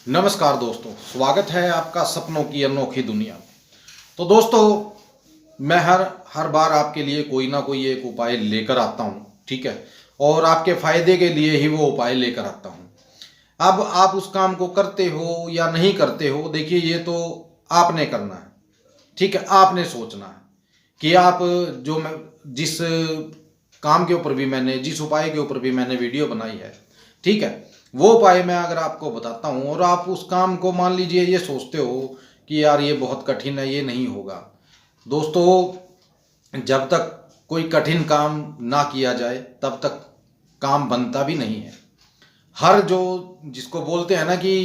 नमस्कार दोस्तों, स्वागत है आपका सपनों की अनोखी दुनिया में। तो दोस्तों, मैं हर बार आपके लिए कोई ना कोई एक उपाय लेकर आता हूँ, ठीक है। और आपके फायदे के लिए ही वो उपाय लेकर आता हूँ। अब आप उस काम को करते हो या नहीं करते हो, देखिए ये तो आपने करना है, ठीक है। आपने सोचना है कि आप जो मैं जिस काम के ऊपर भी मैंने जिस उपाय के ऊपर भी मैंने वीडियो बनाई है, ठीक है, वो उपाय मैं अगर आपको बताता हूँ और आप उस काम को मान लीजिए ये सोचते हो कि यार ये बहुत कठिन है, ये नहीं होगा। दोस्तों, जब तक कोई कठिन काम ना किया जाए तब तक काम बनता भी नहीं है। हर जो जिसको बोलते हैं ना कि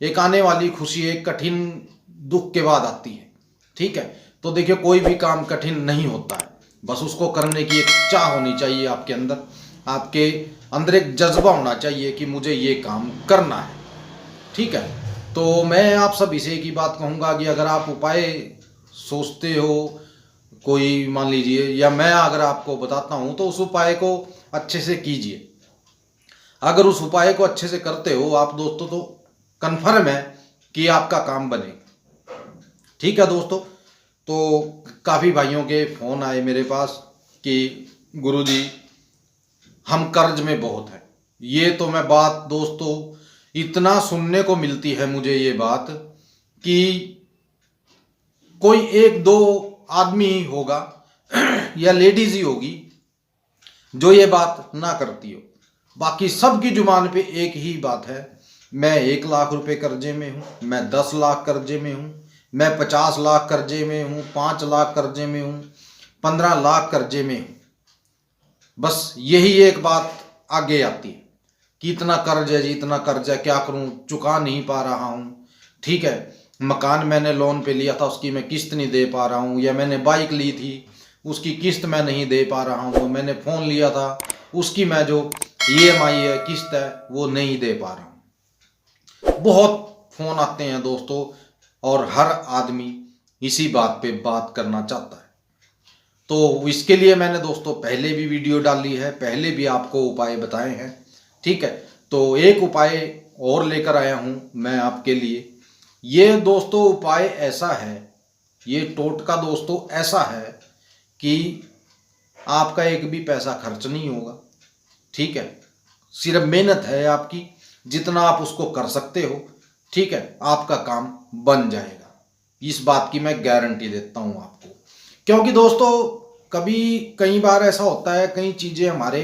एक आने वाली खुशी एक कठिन दुख के बाद आती है, ठीक है। तो देखिए, कोई भी काम कठिन नहीं होता है, बस उसको करने की एक चाह होनी चाहिए आपके अंदर। आपके अंदर एक जज्बा होना चाहिए कि मुझे ये काम करना है, ठीक है। तो मैं आप सभी से एक ही बात कहूँगा कि अगर आप उपाय सोचते हो कोई, मान लीजिए, या मैं अगर आपको बताता हूँ तो उस उपाय को अच्छे से कीजिए। अगर उस उपाय को अच्छे से करते हो आप दोस्तों, तो कन्फर्म है कि आपका काम बने, ठीक है दोस्तों। तो काफ़ी भाइयों के फ़ोन आए मेरे पास कि गुरुजी हम कर्ज में बहुत हैं। ये तो मैं बात दोस्तों इतना सुनने को मिलती है मुझे ये बात कि कोई एक दो आदमी ही होगा या लेडीज ही होगी जो ये बात ना करती हो। बाकी सबकी जुबान पे एक ही बात है, मैं 1 लाख रुपए कर्जे में हूँ, मैं 10 लाख कर्जे में हूँ, मैं 50 लाख कर्जे में हूँ, 5 लाख कर्जे में हूँ, 15 लाख कर्जे में हूँ। बस यही एक बात आगे आती है कि इतना कर्ज है जी, इतना कर्ज है, क्या करूं, चुका नहीं पा रहा हूं, ठीक है। मकान मैंने लोन पे लिया था, उसकी मैं किस्त नहीं दे पा रहा हूं, या मैंने बाइक ली थी उसकी किस्त मैं नहीं दे पा रहा हूं, मैंने फ़ोन लिया था उसकी मैं जो ईएमआई है, किस्त है, वो नहीं दे पा रहा हूं। बहुत फ़ोन आते हैं दोस्तों, और हर आदमी इसी बात पे बात करना चाहता है। तो इसके लिए मैंने दोस्तों पहले भी वीडियो डाली है, पहले भी आपको उपाय बताए हैं, ठीक है। तो एक उपाय और लेकर आया हूं मैं आपके लिए। ये दोस्तों उपाय ऐसा है, ये टोटका दोस्तों ऐसा है कि आपका एक भी पैसा खर्च नहीं होगा, ठीक है। सिर्फ मेहनत है आपकी, जितना आप उसको कर सकते हो, ठीक है, आपका काम बन जाएगा। इस बात की मैं गारंटी देता हूं आपको। क्योंकि दोस्तों, कभी कई बार ऐसा होता है, कई चीज़ें हमारे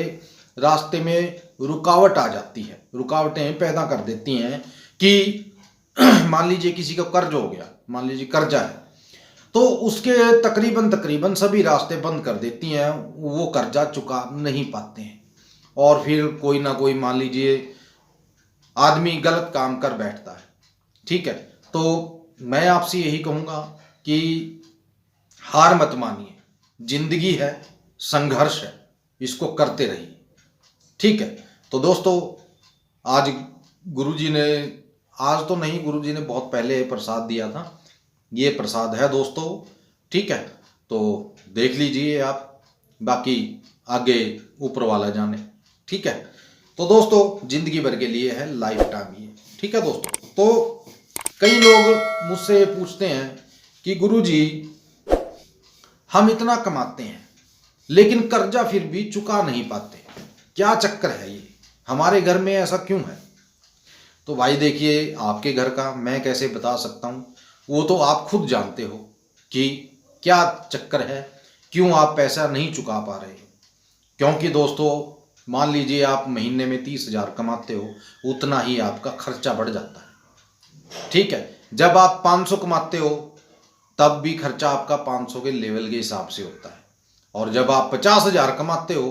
रास्ते में रुकावट आ जाती है, रुकावटें पैदा कर देती हैं कि मान लीजिए किसी को कर्ज हो गया, मान लीजिए कर्जा है, तो उसके तकरीबन तकरीबन सभी रास्ते बंद कर देती हैं, वो कर्जा चुका नहीं पाते हैं। और फिर कोई ना कोई, मान लीजिए, आदमी गलत काम कर बैठता है, ठीक है। तो मैं आपसे यही कहूँगा कि हार मत मानिए, जिंदगी है, संघर्ष है, इसको करते रहिए, ठीक है। तो दोस्तों, आज गुरुजी ने, आज तो नहीं, गुरुजी ने बहुत पहले प्रसाद दिया था, ये प्रसाद है दोस्तों, ठीक है। तो देख लीजिए आप, बाकी आगे ऊपर वाला जाने, ठीक है। तो दोस्तों, जिंदगी भर के लिए है, लाइफ टाइम ये, ठीक है दोस्तों। तो कई लोग मुझसे पूछते हैं कि गुरुजी हम इतना कमाते हैं लेकिन कर्जा फिर भी चुका नहीं पाते, क्या चक्कर है ये, हमारे घर में ऐसा क्यों है। तो भाई देखिए, आपके घर का मैं कैसे बता सकता हूँ, वो तो आप खुद जानते हो कि क्या चक्कर है, क्यों आप पैसा नहीं चुका पा रहे हो। क्योंकि दोस्तों, मान लीजिए आप महीने में 30,000 कमाते हो, उतना ही आपका खर्चा बढ़ जाता है, ठीक है। जब आप 500 कमाते हो तब भी खर्चा आपका 500 के लेवल के हिसाब से होता है, और जब आप 50,000 कमाते हो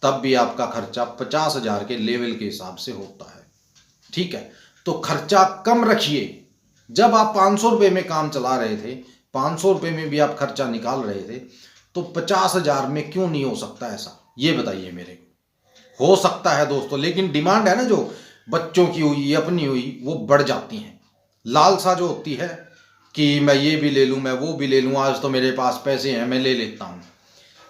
तब भी आपका खर्चा 50,000 के लेवल के हिसाब से होता है, ठीक है। तो खर्चा कम रखिए। जब आप 500 रुपये में काम चला रहे थे, 500 रुपये में भी आप खर्चा निकाल रहे थे, तो 50,000 में क्यों नहीं हो सकता ऐसा, ये बताइए मेरे को। हो सकता है दोस्तों, लेकिन डिमांड है ना, जो बच्चों की हुई, अपनी हुई, वो बढ़ जाती हैं। लालसा जो होती है कि मैं ये भी ले लूँ, मैं वो भी ले लूँ, आज तो मेरे पास पैसे हैं, मैं ले लेता हूँ।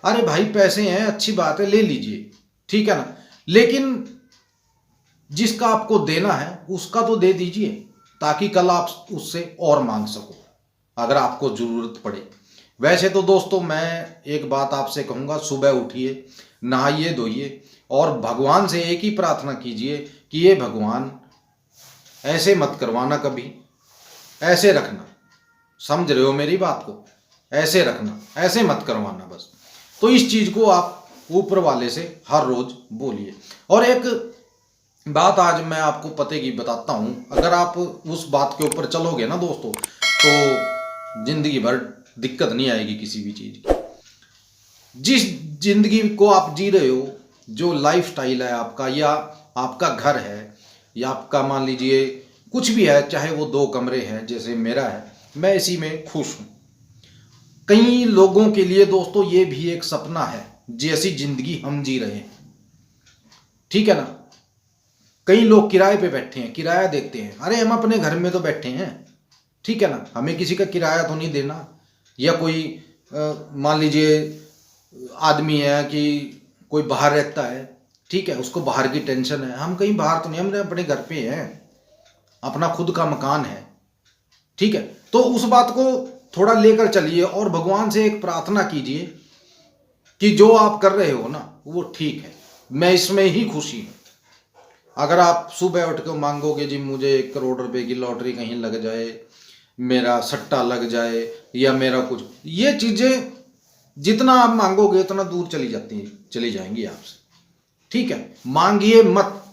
अरे भाई, पैसे हैं, अच्छी बात है, ले लीजिए, ठीक है ना, लेकिन जिसका आपको देना है उसका तो दे दीजिए। ताकि कल आप उससे और मांग सको अगर आपको ज़रूरत पड़े। वैसे तो दोस्तों मैं एक बात आपसे कहूँगा, सुबह उठिए, नहाइए धोइए और भगवान से एक ही प्रार्थना कीजिए कि ये भगवान ऐसे मत करवाना, कभी ऐसे रखना। समझ रहे हो मेरी बात को? ऐसे रखना, ऐसे मत करवाना बस। तो इस चीज़ को आप ऊपर वाले से हर रोज बोलिए। और एक बात आज मैं आपको पते की बताता हूँ, अगर आप उस बात के ऊपर चलोगे ना दोस्तों, तो जिंदगी भर दिक्कत नहीं आएगी किसी भी चीज़ की। जिस जिंदगी को आप जी रहे हो, जो लाइफ स्टाइल है आपका, या आपका घर है, या आपका मान लीजिए कुछ भी है, चाहे वो 2 कमरे हैं जैसे मेरा है, मैं इसी में खुश हूँ। कई लोगों के लिए दोस्तों ये भी एक सपना है जैसी जिंदगी हम जी रहे हैं, ठीक है ना। कई लोग किराए पे बैठे हैं, किराया देते हैं। अरे हम अपने घर में तो बैठे हैं, ठीक है ना, हमें किसी का किराया तो नहीं देना। या कोई मान लीजिए आदमी है कि कोई बाहर रहता है, ठीक है, उसको बाहर की टेंशन है। हम कहीं बाहर तो नहीं, हम अपने घर पे हैं, अपना खुद का मकान है, ठीक है। तो उस बात को थोड़ा लेकर चलिए और भगवान से एक प्रार्थना कीजिए कि जो आप कर रहे हो ना वो ठीक है, मैं इसमें ही खुशी हूँ। अगर आप सुबह उठ कर मांगोगे जी मुझे 1 करोड़ रुपए की लॉटरी कहीं लग जाए, मेरा सट्टा लग जाए, या मेरा कुछ, ये चीज़ें जितना आप मांगोगे उतना दूर चली जाएंगी आपसे, ठीक है। मांगिए मत,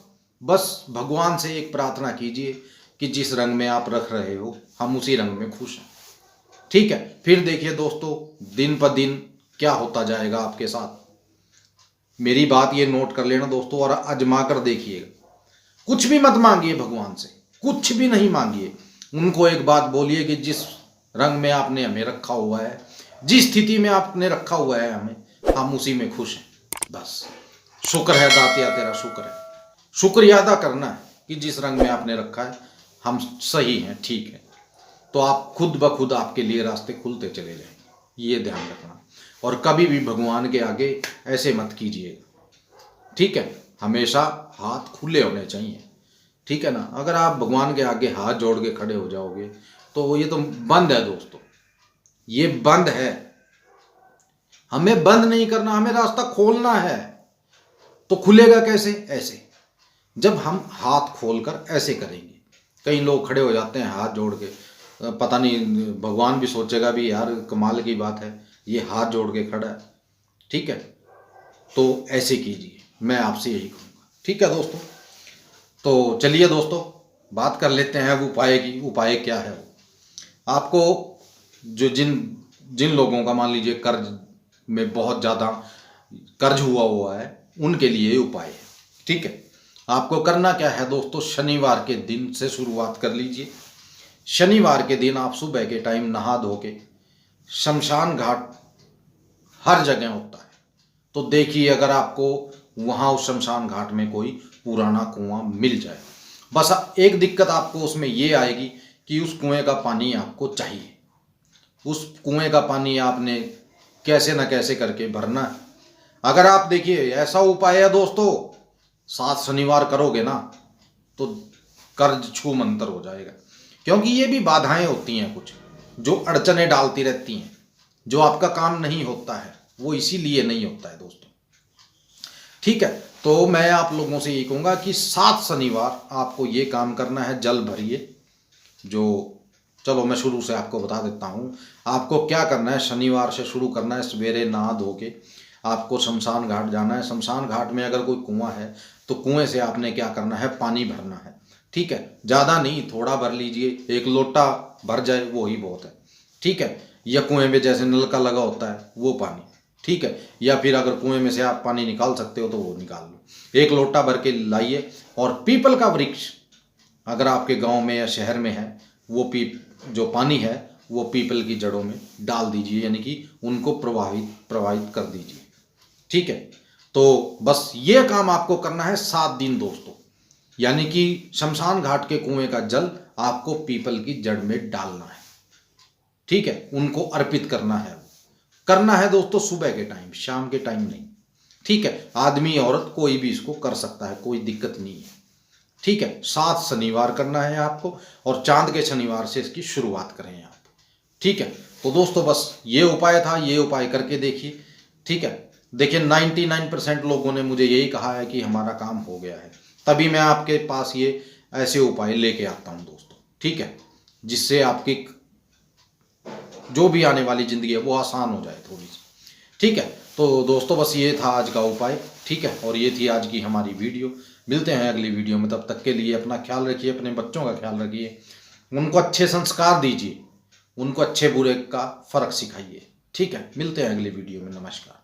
बस भगवान से एक प्रार्थना कीजिए कि जिस रंग में आप रख रहे हो हम उसी रंग में खुश हैं, ठीक है। फिर देखिए दोस्तों, दिन पर दिन क्या होता जाएगा आपके साथ। मेरी बात ये नोट कर लेना दोस्तों और आजमा कर देखिएगा। कुछ भी मत मांगिए भगवान से, कुछ भी नहीं मांगिए। उनको एक बात बोलिए कि जिस रंग में आपने हमें रखा हुआ है, जिस स्थिति में आपने रखा हुआ है हमें, हम उसी में खुश हैं। बस शुक्र है दातिया तेरा, शुक्र है, शुक्रिया अदा करना है कि जिस रंग में आपने रखा है हम सही हैं, ठीक है। तो आप खुद ब खुद आपके लिए रास्ते खुलते चले जाएंगे, ये ध्यान रखना। और कभी भी भगवान के आगे ऐसे मत कीजिएगा, ठीक है। हमेशा हाथ खुले होने चाहिए, ठीक है ना। अगर आप भगवान के आगे हाथ जोड़ के खड़े हो जाओगे तो ये तो बंद है दोस्तों, ये बंद है। हमें बंद नहीं करना, हमें रास्ता खोलना है। तो खुलेगा कैसे? ऐसे, जब हम हाथ खोलकर ऐसे करेंगे। कई लोग खड़े हो जाते हैं हाथ जोड़ के, पता नहीं, भगवान भी सोचेगा भी यार कमाल की बात है, ये हाथ जोड़ के खड़ा है, ठीक है। तो ऐसे कीजिए, मैं आपसे यही कहूँगा, ठीक है दोस्तों। तो चलिए दोस्तों, बात कर लेते हैं अब उपाय की। उपाय क्या है? वो आपको जो जिन जिन लोगों का मान लीजिए कर्ज में बहुत ज़्यादा कर्ज हुआ है, उनके लिए उपाय है, ठीक है। आपको करना क्या है दोस्तों, शनिवार के दिन से शुरुआत कर लीजिए। शनिवार के दिन आप सुबह के टाइम नहा धो के, शमशान घाट हर जगह होता है, तो देखिए अगर आपको वहाँ उस शमशान घाट में कोई पुराना कुआं मिल जाए। बस एक दिक्कत आपको उसमें ये आएगी कि उस कुएं का पानी आपको चाहिए। उस कुएं का पानी आपने कैसे न कैसे करके भरना है। अगर आप देखिए ऐसा उपाय है दोस्तों, 7 शनिवार करोगे ना तो कर्ज छू मंतर हो जाएगा। क्योंकि ये भी बाधाएं होती हैं कुछ, जो अड़चने डालती रहती हैं, जो आपका काम नहीं होता है वो इसीलिए नहीं होता है दोस्तों, ठीक है। तो मैं आप लोगों से यही कहूँगा कि 7 शनिवार आपको ये काम करना है, जल भरिए। जो चलो मैं शुरू से आपको बता देता हूँ, आपको क्या करना है। शनिवार से शुरू करना है, सवेरे नहा धो के आपको शमशान घाट जाना है। शमशान घाट में अगर कोई कुआं है तो कुएं से आपने क्या करना है, पानी भरना है, ठीक है। ज़्यादा नहीं, थोड़ा भर लीजिए, 1 लोटा भर जाए वो ही बहुत है, ठीक है। या कुएं में जैसे नल का लगा होता है वो पानी, ठीक है। या फिर अगर कुएं में से आप पानी निकाल सकते हो तो वो निकाल लो, 1 लोटा भर के लाइए। और पीपल का वृक्ष अगर आपके गांव में या शहर में है, वो जो पानी है वो पीपल की जड़ों में डाल दीजिए, यानी कि उनको प्रवाहित कर दीजिए, ठीक है। तो बस ये काम आपको करना है 7 दिन दोस्तों, यानी कि शमशान घाट के कुएं का जल आपको पीपल की जड़ में डालना है, ठीक है। उनको अर्पित करना है दोस्तों, सुबह के टाइम, शाम के टाइम नहीं, ठीक है। आदमी औरत कोई भी इसको कर सकता है, कोई दिक्कत नहीं है, ठीक है, 7 शनिवार करना है आपको और चांद के शनिवार से इसकी शुरुआत करें आप। ठीक है, तो दोस्तों बस ये उपाय था, ये उपाय करके देखिए। ठीक है, देखिए 99% लोगों ने मुझे यही कहा है कि हमारा काम हो गया है, तभी मैं आपके पास ये ऐसे उपाय लेके आता हूँ दोस्तों। ठीक है, जिससे आपकी जो भी आने वाली ज़िंदगी है वो आसान हो जाए थोड़ी सी। ठीक है, तो दोस्तों बस ये था आज का उपाय। ठीक है, और ये थी आज की हमारी वीडियो। मिलते हैं अगली वीडियो में, तब तक के लिए अपना ख्याल रखिए, अपने बच्चों का ख्याल रखिए, उनको अच्छे संस्कार दीजिए, उनको अच्छे बुरे का फ़र्क सिखाइए। ठीक है, मिलते हैं अगली वीडियो में। नमस्कार।